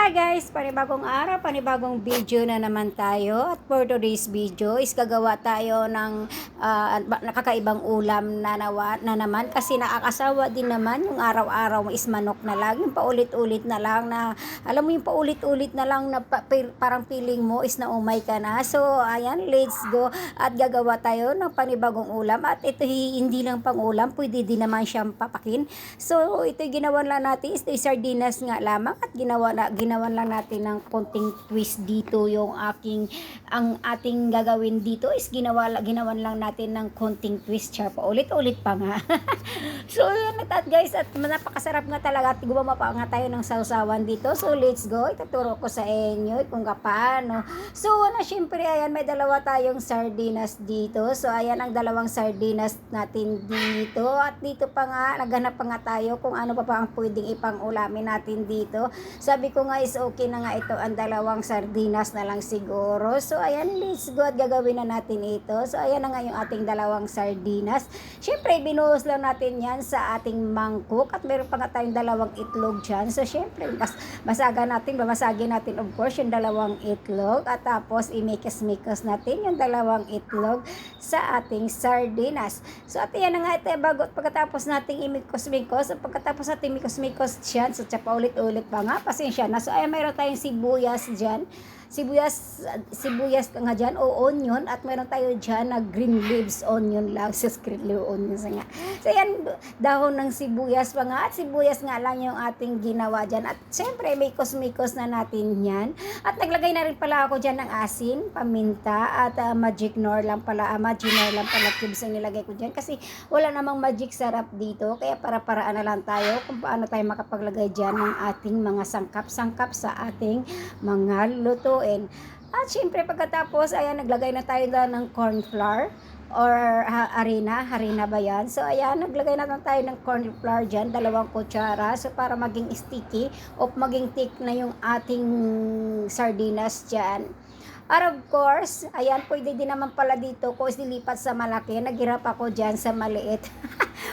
Hi guys! Panibagong araw, panibagong video na naman tayo. At for today's video is gagawa tayo ng nakakaibang ulam na naman. Kasi nakakasawa din naman yung araw-araw is manok na lang. Yung paulit-ulit na lang na, alam mo yung paulit-ulit na lang na parang feeling mo is naumay ka na. So ayan, let's go. At gagawa tayo ng panibagong ulam. At ito hindi lang pang ulam, pwede din naman siyang papakin. So ito ginawa lang natin is sardinas nga lamang. At ginawan lang natin ng konting twist dito yung ang ating gagawin dito is ginawan lang natin ng konting twist siya pa ulit-ulit pa nga. So yun at guys, at napakasarap nga talaga at gumawa pa nga tayo ng sausawan dito. So let's go, ituturo ko sa inyo kung paano. So syempre ayan, may dalawa tayong sardinas dito. So ayan ang dalawang sardinas natin dito, at dito pa nga naghanap pa nga tayo kung ano pa ang pwedeng ipang ulamin natin dito. Sabi ko nga is okay na nga ito ang dalawang sardinas na lang siguro. So ayan, let's go at gagawin na natin ito. So ayan na nga yung ating dalawang sardinas. Syempre binuhos lang natin yan sa ating mangkok, at meron pa nga tayong dalawang itlog dyan. So syempre babasagin natin of course yung dalawang itlog, at tapos imikos-mikos natin yung dalawang itlog sa ating sardinas. So at yan na nga ito, pagkatapos nating imikos-mikos, at pagkatapos nating imikos-mikos dyan, so tsaka ulit-ulit pa nga, pasensya na. So ayan, mayroon tayong sibuyas dyan. Sibuyas nga dyan o onion, at meron tayo dyan na green leaves onion lang. So green leaves onion nga. So ayan, dahon ng sibuyas pa nga, at sibuyas nga lang yung ating ginawa dyan. At syempre, mikos-mikos na natin yan. At naglagay na rin pala ako dyan ng asin, paminta, at magic nor lang pala cubes ang nilagay ko dyan. Kasi wala namang magic sarap dito, kaya para-paraan na lang tayo kung paano tayo makapaglagay dyan ng ating mga sangkap-sangkap sa ating mga lutuin. At syempre pagkatapos, ayan, naglagay na tayo ng corn flour or harina ba yan? So ayan, naglagay na tayo ng corn flour dyan, 2 kutsara. So para maging sticky o maging thick na yung ating sardinas dyan. At of course, ayan, pwede din naman pala dito ko isilipat sa malaki. Naghirap ako dyan sa maliit.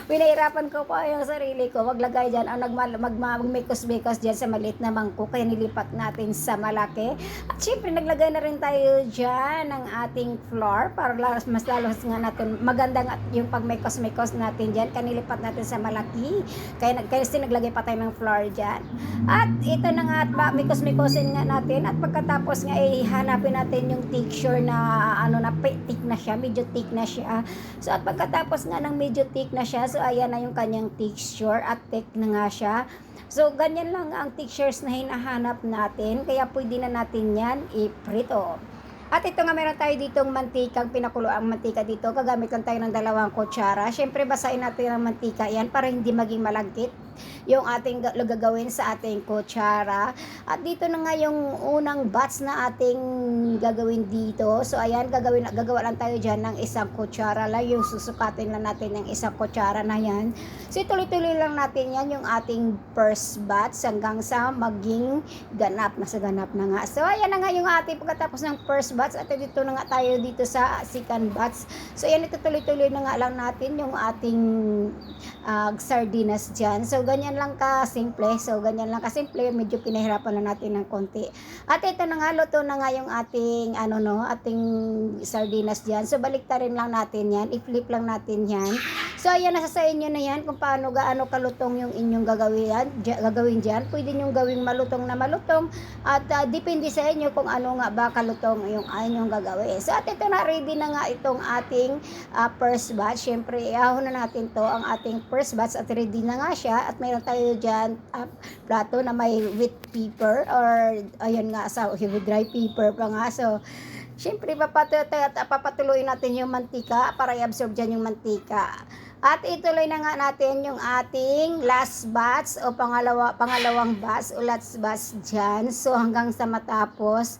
Pinahirapan ko pa yung sarili ko. Maglagay dyan, magmikos-mikos dyan sa maliit na mangkok. Kaya nilipat natin sa malaki. At syempre, naglagay na rin tayo dyan ng ating flour para mas lalo nga natin maganda nga yung pagmikos-mikos natin dyan. Kaya nilipat natin sa malaki. Kaya naglagay pa tayo ng flour dyan. At ito na nga, at mikos-mikosin nga natin. At pagkatapos nga, hanapin natin yung texture na thick na siya, medyo thick na siya. So at pagkatapos nga ng medyo thick na siya, so ayan na yung kanyang texture, at thick na nga siya. So ganyan lang ang textures na hinahanap natin, kaya pwede na natin yan iprito. At ito nga, meron tayo ditong mantikang pinakulo ang mantika dito. Gagamit lang tayo ng 2 kutsara. Syempre basahin natin ang mantika yan para hindi maging malagkit yung ating gagawin sa ating kutsara. At dito na nga yung unang batch na ating gagawin dito. So ayan, gagawa lang tayo dyan ng 1 kutsara lang. Yung susukatin lang natin ng 1 kutsara na yan. So tuloy-tuloy lang natin yan yung ating first batch hanggang sa maging ganap na nga. So ayan na nga yung ating pagkatapos ng first batch, at dito na nga tayo dito sa second batch. So ayan, ito tuloy-tuloy na nga lang natin yung ating sardinas dyan. So ganyan lang kasimple. Medyo pinahirapan na natin ng konti. At ito na nga, luto na nga yung ating ating sardinas dyan. So baliktarin lang natin yan, i-flip lang natin yan. So ayan, nasa sa inyo na yan kung gaano kalutong yung inyong gagawin dyan. Pwede nyo gawing malutong na malutong, at depende sa inyo kung ano nga ba kalutong yung inyong gagawin. So at ito na, ready na nga itong ating first batch. Syempre ihahon na natin to ang ating first batch, at ready na nga siya. At mayroon tayo dyan plato na may wet paper, or ayan nga, with dry paper pa nga. So syempre papatuloy natin yung mantika para i-absorb dyan yung mantika. At ituloy na nga natin yung ating last batch o pangalawang batch o last batch dyan. So hanggang sa matapos,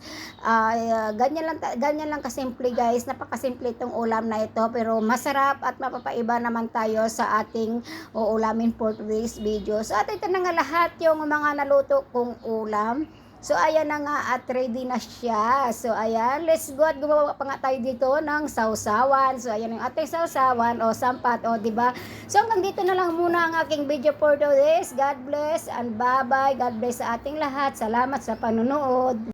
ganyan lang kasimple guys. Napakasimple itong ulam na ito, pero masarap at mapapaiba naman tayo sa ating uulamin for today's video. So at ito na nga lahat yung mga naluto kong ulam. So, ayan na nga at ready na siya. So, ayan, let's go at gumawa pa nga tayo dito ng sausawan. So, ayan yung ating sausawan o sampat o, di ba? So, hanggang dito na lang muna ang aking video for today. God bless and bye-bye. God bless sa ating lahat. Salamat sa panonood.